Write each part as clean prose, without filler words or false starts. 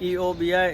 EOBI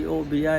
EOBI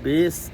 20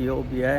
EOBI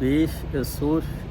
20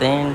3,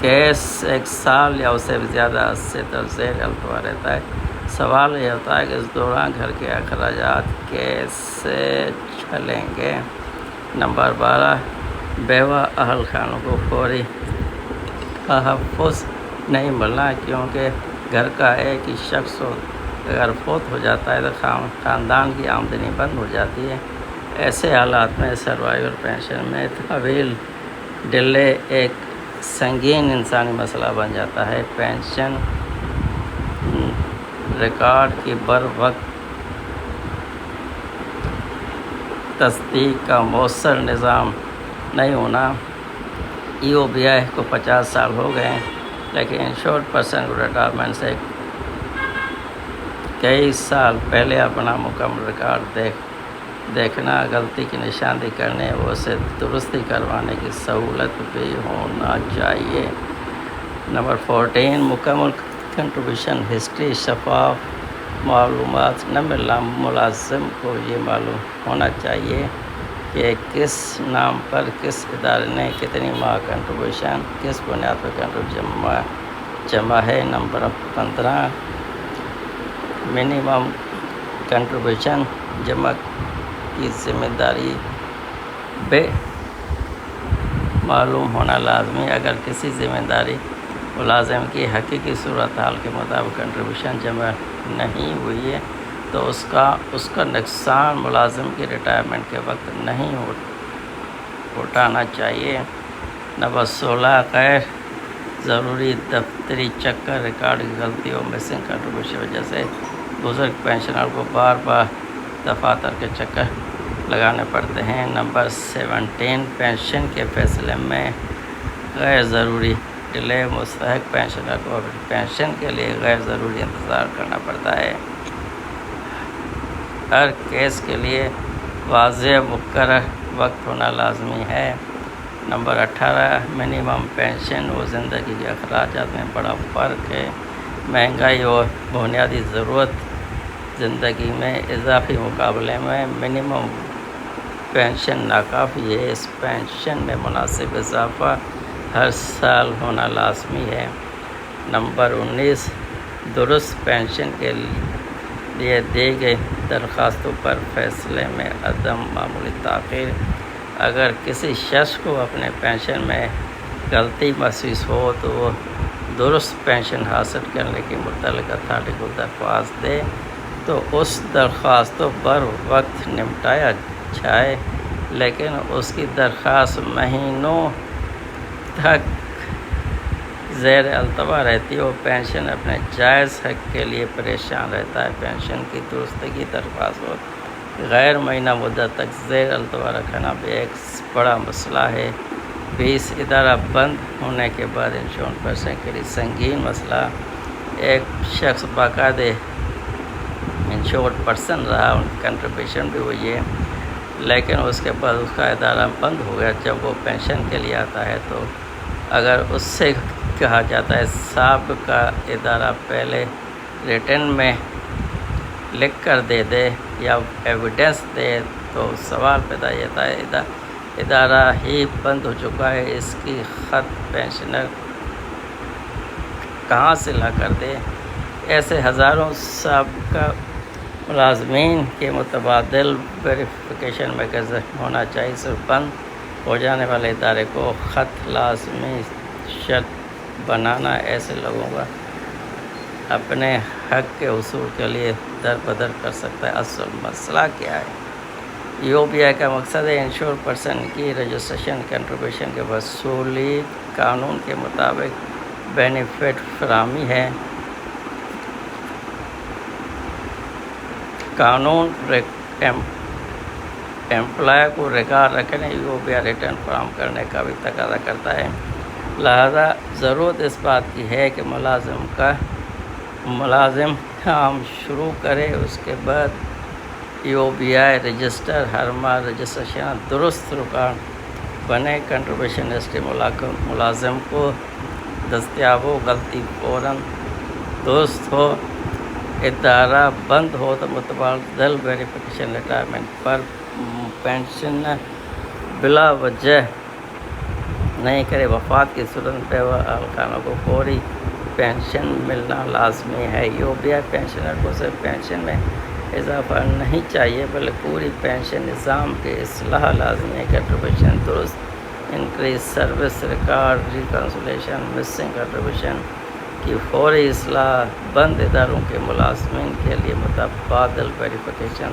case 1 سال یا اس سے بھی زیادہ عرصے تک زیر التوا رہتا ہے۔ سوال یہ ہوتا ہے کہ اس دوران گھر کے اخراجات کیسے چلیں گے۔ نمبر 12، بیوہ اہل خانوں کو فوری تحفظ نہیں ملنا، کیونکہ گھر کا ایک ہی شخص اگر فوت ہو جاتا ہے تو خاندان کی آمدنی بند ہو جاتی ہے۔ ایسے حالات میں سروائیور پینشن میں طویل ڈیلے ایک سنگین انسانی مسئلہ بن جاتا ہے۔ پینشن ریکارڈ کی بروقت تصدیق کا مؤثر نظام نہیں ہونا۔ EOBI کو 50 سال ہو گئے ہیں، لیکن انشورڈ پرسن کو ریٹائرمنٹ سے کئی سال پہلے اپنا مکمل ریکارڈ دیکھنا، غلطی کی نشاندہی کرنے اور اسے درستی کروانے کی سہولت بھی ہونا چاہیے۔ نمبر 14، مکمل کنٹریبیوشن ہسٹری، شفاف معلومات نہ ملنا۔ ملازم کو یہ معلوم ہونا چاہیے کہ کس نام پر کس ادارے نے کتنی ماہ کنٹریبیوشن کس بنیاد پر کنٹریبیوشن جمع ہے۔ نمبر 15، منیمم کنٹریبیوشن جمع کی ذمہ داری بے معلوم ہونا لازمی۔ اگر کسی ذمہ داری ملازم کی حقیقی صورتحال کے مطابق کنٹریبیوشن جمع نہیں ہوئی ہے تو اس کا نقصان ملازم کی ریٹائرمنٹ کے وقت نہیں اٹھانا چاہیے۔ نمبر 16، غیر ضروری دفتری چکر، ریکارڈ کی غلطی اور مسنگ کنٹریبیوشن کی وجہ سے بزرگ پینشنر کو بار بار دفاتر کے چکر لگانے پڑتے ہیں۔ نمبر 17، پینشن کے فیصلے میں غیر ضروری ڈیلے، مستحق پینشنر کو اپنی پینشن کے لیے غیر ضروری انتظار کرنا پڑتا ہے۔ ہر کیس کے لیے واضح مقرر وقت ہونا لازمی ہے۔ نمبر 18، منیمم پینشن اور زندگی کے اخراجات میں بڑا فرق ہے۔ مہنگائی اور بنیادی ضرورت زندگی میں اضافی مقابلے میں منیمم پینشن ناکافی ہے۔ اس پینشن میں مناسب اضافہ ہر سال ہونا لازمی ہے۔ نمبر 19، درست پینشن کے لیے دی گئی درخواستوں پر فیصلے میں عدم معمولی تاخیر۔ اگر کسی شخص کو اپنے پینشن میں غلطی محسوس ہو تو وہ درست پینشن حاصل کرنے کی متعلقہ اتھارٹی کو درخواست دے تو اس درخواست کو بر وقت نمٹایا جائے، لیکن اس کی درخواست مہینوں تک زیر التوا رہتی ہے اور پینشن اپنے جائز حق کے لیے پریشان رہتا ہے۔ پینشن کی درستگی درخواست کو غیر معینہ مدت تک زیر التوا رکھنا بھی ایک بڑا مسئلہ ہے۔ 20، ادارہ بند ہونے کے بعد انشورنس پرسن کے لیے سنگین مسئلہ۔ ایک شخص باقاعدہ انشورڈ پرسن رہا، ان کی کنٹریبیوشن بھی ہوئی ہے، لیکن اس کے بعد اس کا ادارہ بند ہو گیا۔ جب وہ پینشن کے لیے آتا ہے تو اگر اس سے کہا جاتا ہے سابقہ ادارہ پہلے ریٹن میں لکھ کر دے دے یا ایویڈنس دے تو سوال پیدا ہوتا ہے ادارہ ہی بند ہو چکا ہے، اس کی خط پینشنر کہاں سے لا کر دے۔ ایسے ہزاروں سابقہ ملازمین کے متبادل ویریفیکیشن میکانزم ہونا چاہیے۔ صرف بند ہو جانے والے ادارے کو خط لازمی شرط بنانا ایسے لوگوں کا اپنے حق کے حصول کے لیے در بدر کر سکتا ہے۔ اصل مسئلہ کیا ہے؟ EOBI کا مقصد ہے انشور پرسن کی رجسٹریشن کنٹریبیوشن کے وصولی، قانون کے مطابق بینیفٹ فراہمی ہے۔ قانون امپلائی کو ریکارڈ رکھنے، EOBI ریٹرن فراہم کرنے کا بھی تقاضا کرتا ہے۔ لہذا ضرورت اس بات کی ہے کہ ملازم کام شروع کرے، اس کے بعد EOBI رجسٹر ہر ماہ رجسٹریشن درست ریکارڈ بنے، کنٹریبیوشن ہسٹری ملازم کو دستیاب ہو، غلطی فوراً درست ہو، ادارہ بند ہو تو متبادل ویریفیکیشن ریٹائرمنٹ پر پینشن بلا وجہ نہیں کرے وفات کی صورت میں بیوہ اہلخانہ کو فوری پینشن ملنا لازمی ہے۔ ایوبیا پینشنر کو صرف پینشن میں اضافہ نہیں چاہیے بلکہ پوری پینشن نظام کی اصلاح لازمی ہے۔ کنٹریبیوشن درست increase service record reconciliation missing contribution کی فوری اصلاح، بند اداروں کے ملازمین کے لیے متبادل ویریفیکیشن،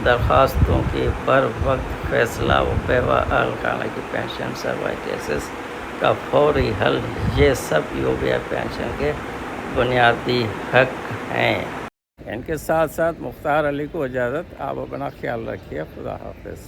درخواستوں کی بر وقت فیصلہ و بیوہ اہلخانہ کی پینشن سروائٹیسس کا فوری حل، یہ سب ایوبیا پینشن کے بنیادی حق ہیں۔ ان کے ساتھ ساتھ مختار علی کو اجازت، آپ اپنا خیال رکھیے، خدا حافظ۔